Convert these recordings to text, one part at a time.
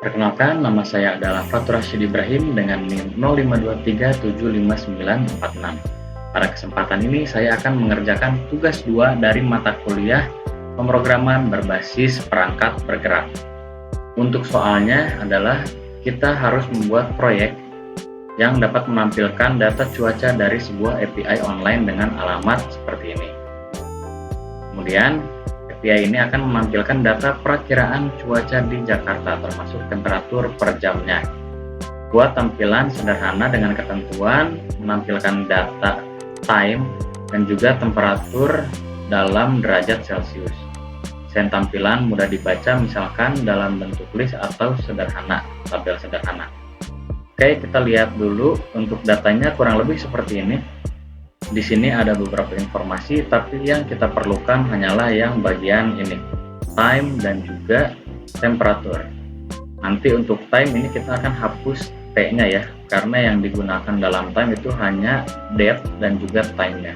Perkenalkan, nama saya adalah Fatur Rashid Ibrahim dengan NIM 0523759946. Pada kesempatan ini saya akan mengerjakan tugas 2 dari mata kuliah pemrograman berbasis perangkat bergerak. Untuk soalnya adalah kita harus membuat proyek yang dapat menampilkan data cuaca dari sebuah API online dengan alamat seperti ini. Kemudian API ini akan menampilkan data perakiraan cuaca di Jakarta termasuk temperatur per jamnya. Buat tampilan sederhana dengan ketentuan menampilkan data time dan juga temperatur dalam derajat Celcius. Desain tampilan mudah dibaca misalkan dalam bentuk list atau sederhana, tabel sederhana. Oke, kita lihat dulu untuk datanya kurang lebih seperti ini. Di sini ada beberapa informasi, tapi yang kita perlukan hanyalah yang bagian ini, time dan juga temperatur. Nanti untuk time ini kita akan hapus T-nya ya, karena yang digunakan dalam time itu hanya date dan juga time-nya.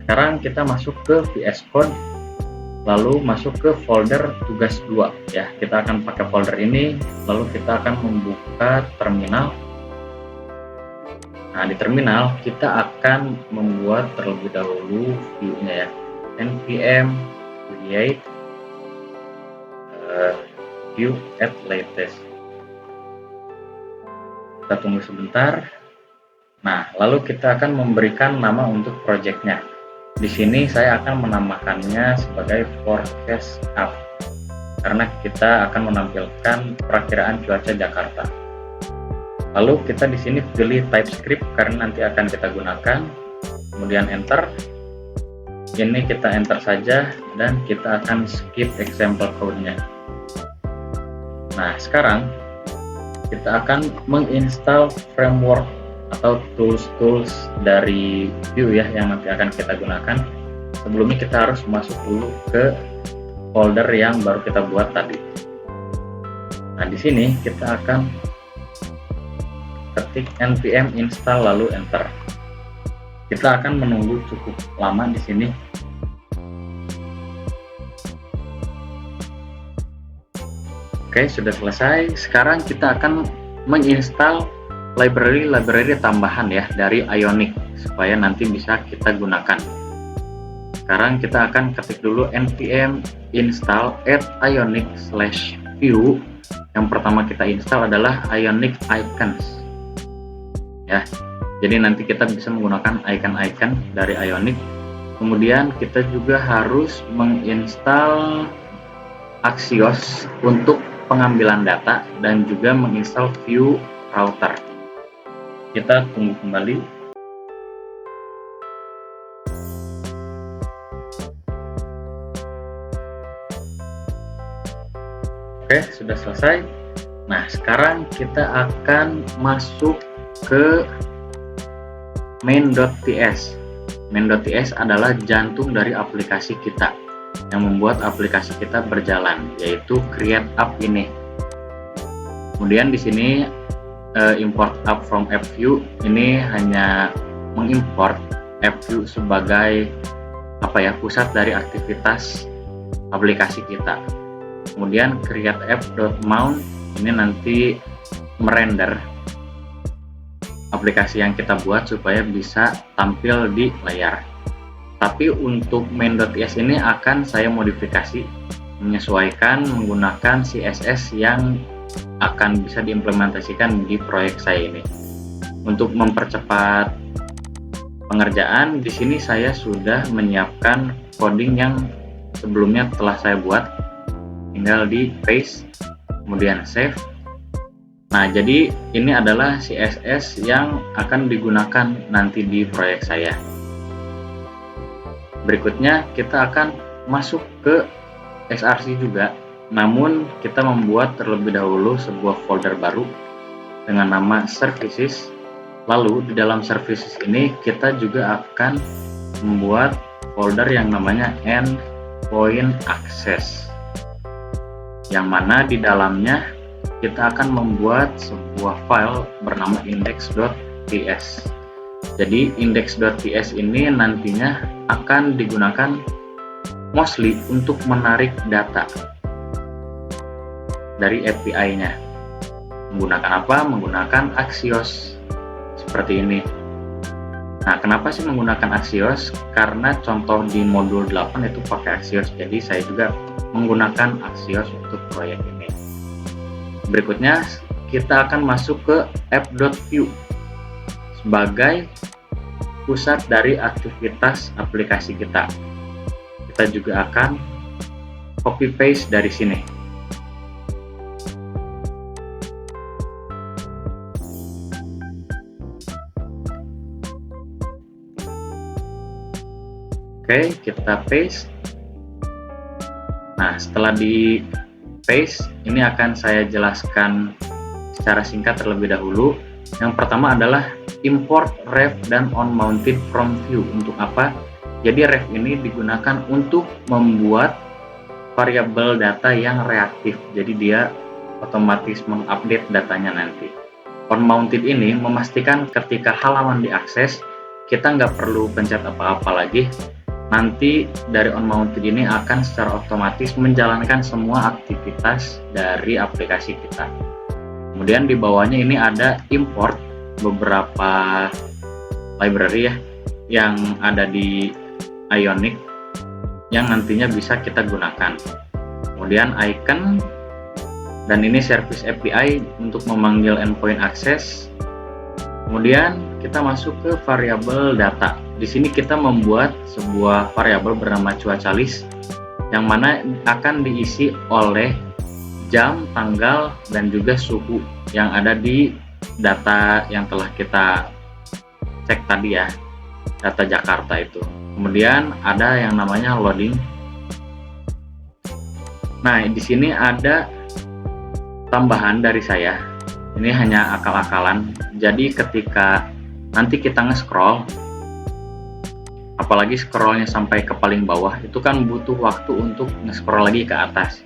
Sekarang kita masuk ke VS Code, lalu masuk ke folder tugas 2 ya. Kita akan pakai folder ini, lalu kita akan membuka terminal. Nah, di terminal kita akan membuat terlebih dahulu view-nya ya, npm create view at latest. Kita tunggu sebentar. Nah, lalu kita akan memberikan nama untuk projectnya. Di sini saya akan menamakannya sebagai forecast app karena kita akan menampilkan perakiraan cuaca Jakarta. Lalu kita di sini pilih TypeScript karena nanti akan kita gunakan. Kemudian enter. Ini kita enter saja dan kita akan skip example code-nya. Nah, sekarang kita akan menginstal framework atau tools-tools dari Vue ya yang nanti akan kita gunakan. Sebelumnya kita harus masuk dulu ke folder yang baru kita buat tadi. Nah, di sini kita akan ketik npm install lalu enter. Kita akan menunggu cukup lama di sini. Oke, sudah selesai. Sekarang kita akan menginstal library tambahan ya dari Ionic supaya nanti bisa kita gunakan. Sekarang kita akan ketik dulu npm install @ionic/view. Yang pertama kita install adalah Ionic Icons ya. Jadi nanti kita bisa menggunakan icon-icon dari Ionic. Kemudian kita juga harus menginstal Axios untuk pengambilan data dan juga menginstal Vue Router. Kita tunggu kembali. Oke, sudah selesai. Nah, sekarang kita akan masuk ke main.ts. Main.ts adalah jantung dari aplikasi kita yang membuat aplikasi kita berjalan, yaitu create app ini. Kemudian di sini import app from AppView ini hanya mengimport AppView sebagai pusat dari aktivitas aplikasi kita. Kemudian create app.mount ini nanti merender aplikasi yang kita buat supaya bisa tampil di layar. Tapi untuk main.ts ini akan saya modifikasi menyesuaikan menggunakan CSS yang akan bisa diimplementasikan di proyek saya ini. Untuk mempercepat pengerjaan, di sini saya sudah menyiapkan coding yang sebelumnya telah saya buat. Tinggal di paste, kemudian save. Nah, jadi ini adalah CSS yang akan digunakan nanti di proyek saya. Berikutnya kita akan masuk ke Src juga. Namun kita membuat terlebih dahulu sebuah folder baru dengan nama services. Lalu di dalam services ini kita juga akan membuat folder yang namanya endpoint access, yang mana di dalamnya kita akan membuat sebuah file bernama index.ts. Jadi index.ts ini nantinya akan digunakan mostly untuk menarik data. dari API-nya. Menggunakan apa? Menggunakan Axios seperti ini. Nah, kenapa sih menggunakan Axios? Karena contoh di modul 8 itu pakai Axios, jadi saya juga menggunakan Axios untuk proyek ini. Berikutnya kita akan masuk ke app.view sebagai pusat dari aktivitas aplikasi kita. Kita juga akan copy paste dari sini. Oke, kita paste. Nah, setelah di paste, ini akan saya jelaskan secara singkat terlebih dahulu. Yang pertama adalah import ref dan onMounted from view. Untuk apa? Jadi ref ini digunakan untuk membuat variabel data yang reaktif. Jadi dia otomatis mengupdate datanya nanti. OnMounted ini memastikan ketika halaman diakses, kita nggak perlu pencet apa-apa lagi. Nanti dari OnMounted ini akan secara otomatis menjalankan semua aktivitas dari aplikasi kita. Kemudian di bawahnya ini ada import beberapa library ya yang ada di Ionic yang nantinya bisa kita gunakan. Kemudian icon, dan ini service API untuk memanggil endpoint access. Kemudian kita masuk ke variabel data. Di sini kita membuat sebuah variabel bernama cuaca list yang mana akan diisi oleh jam, tanggal, dan juga suhu yang ada di data yang telah kita cek tadi ya, data Jakarta itu. Kemudian ada yang namanya loading. Nah, di sini ada tambahan dari saya. Ini hanya akal-akalan. Jadi ketika nanti kita nge-scroll, apalagi scrollnya sampai ke paling bawah, itu kan butuh waktu untuk nge-scroll lagi ke atas.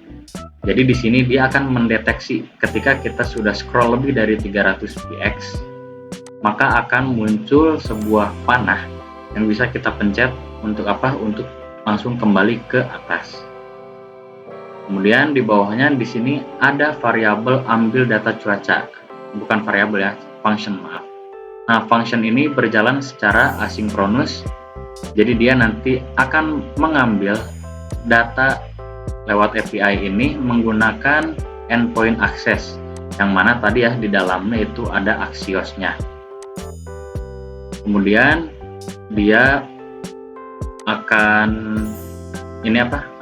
Jadi di sini dia akan mendeteksi ketika kita sudah scroll lebih dari 300 px, maka akan muncul sebuah panah yang bisa kita pencet untuk apa? Untuk langsung kembali ke atas. Kemudian di bawahnya di sini ada variabel ambil data cuaca, bukan variabel ya, function, maaf. Nah, function ini berjalan secara asinkronus. Jadi dia nanti akan mengambil data lewat API ini menggunakan endpoint access, yang mana tadi ya di dalamnya itu ada Axios-nya. Kemudian dia akan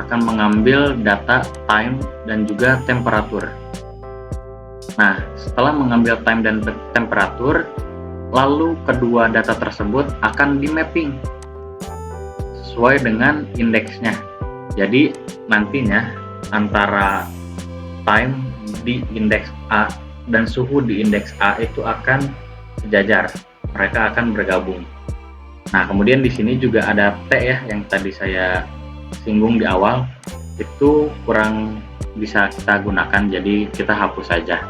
akan mengambil data time dan juga temperatur. Nah, setelah mengambil time dan temperatur, lalu kedua data tersebut akan di mapping sesuai dengan indeksnya. Jadi nantinya antara time di indeks A dan suhu di indeks A itu akan sejajar, mereka akan bergabung. Nah, kemudian di sini juga ada T ya, yang tadi saya singgung di awal, itu kurang bisa kita gunakan, jadi kita hapus saja.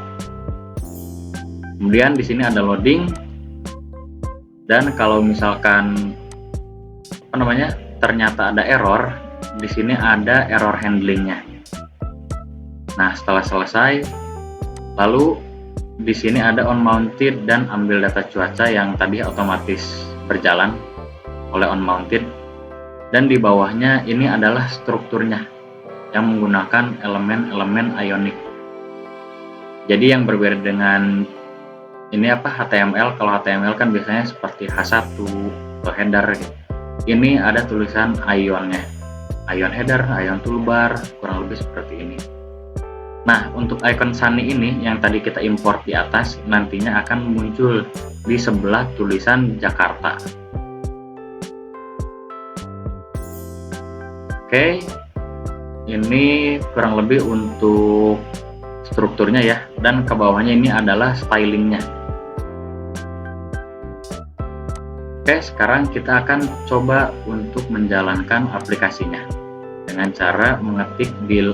Kemudian di sini ada loading, dan kalau misalkan ternyata ada error, di sini ada error handlingnya. Nah, setelah selesai, lalu di sini ada onMounted dan ambil data cuaca yang tadi otomatis berjalan oleh onMounted. Dan di bawahnya ini adalah strukturnya yang menggunakan elemen-elemen Ionic. Jadi yang berbeda dengan ini HTML. Kalau HTML kan biasanya seperti H1 atau header gitu. Ini ada tulisan Ionnya, Ion header, Ion toolbar, kurang lebih seperti ini. Nah, untuk icon Sunny ini yang tadi kita import di atas, nantinya akan muncul di sebelah tulisan Jakarta. Oke, ini kurang lebih untuk strukturnya ya, dan ke bawahnya ini adalah stylingnya. Oke, sekarang kita akan coba untuk menjalankan aplikasinya dengan cara mengetik di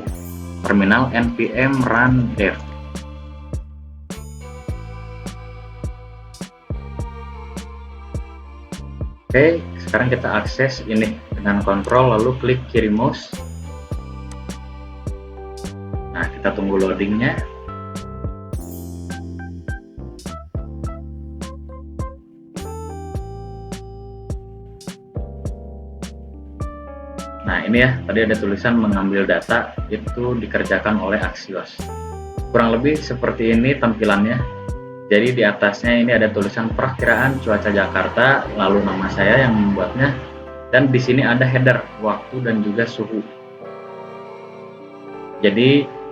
terminal npm run dev. Oke, sekarang kita akses ini dengan kontrol lalu klik kiri mouse. Nah, Kita tunggu loadingnya. Nah ini ya, tadi ada tulisan mengambil data, itu dikerjakan oleh Axios. Kurang lebih seperti ini tampilannya. Jadi di atasnya ini ada tulisan perakiraan cuaca Jakarta, lalu nama saya yang membuatnya, dan di sini ada header waktu dan juga suhu. Jadi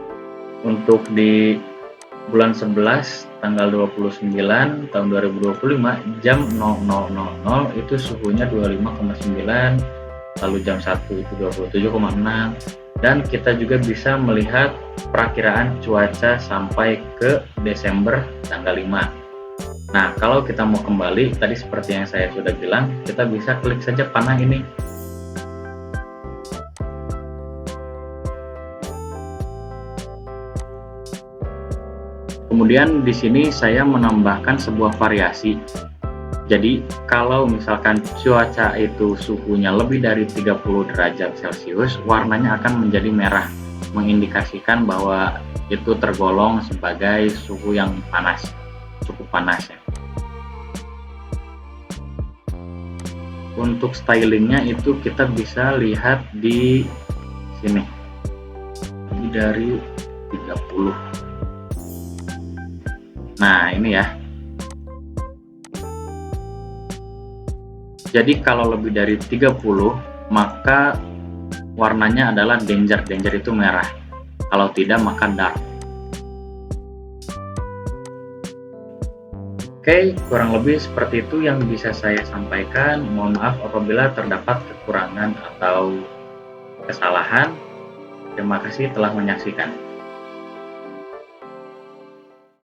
untuk di bulan 11 tanggal 29 tahun 2025 jam 00.00 itu suhunya 25,9, lalu jam 1 itu 27,6, dan kita juga bisa melihat perakiraan cuaca sampai ke Desember tanggal 5. Nah, kalau kita mau kembali, tadi seperti yang saya sudah bilang, kita bisa klik saja panah ini. Kemudian di sini saya menambahkan sebuah variasi. Jadi kalau misalkan cuaca itu suhunya lebih dari 30 derajat Celcius, warnanya akan menjadi merah, mengindikasikan bahwa itu tergolong sebagai suhu yang panas, cukup panas ya. Untuk stylingnya itu kita bisa lihat di sini, lebih dari 30. Nah ini ya. Jadi kalau lebih dari 30 maka warnanya adalah danger. Danger itu merah. Kalau tidak maka dark. Oke, kurang lebih seperti itu yang bisa saya sampaikan. Mohon maaf apabila terdapat kekurangan atau kesalahan. Terima kasih telah menyaksikan.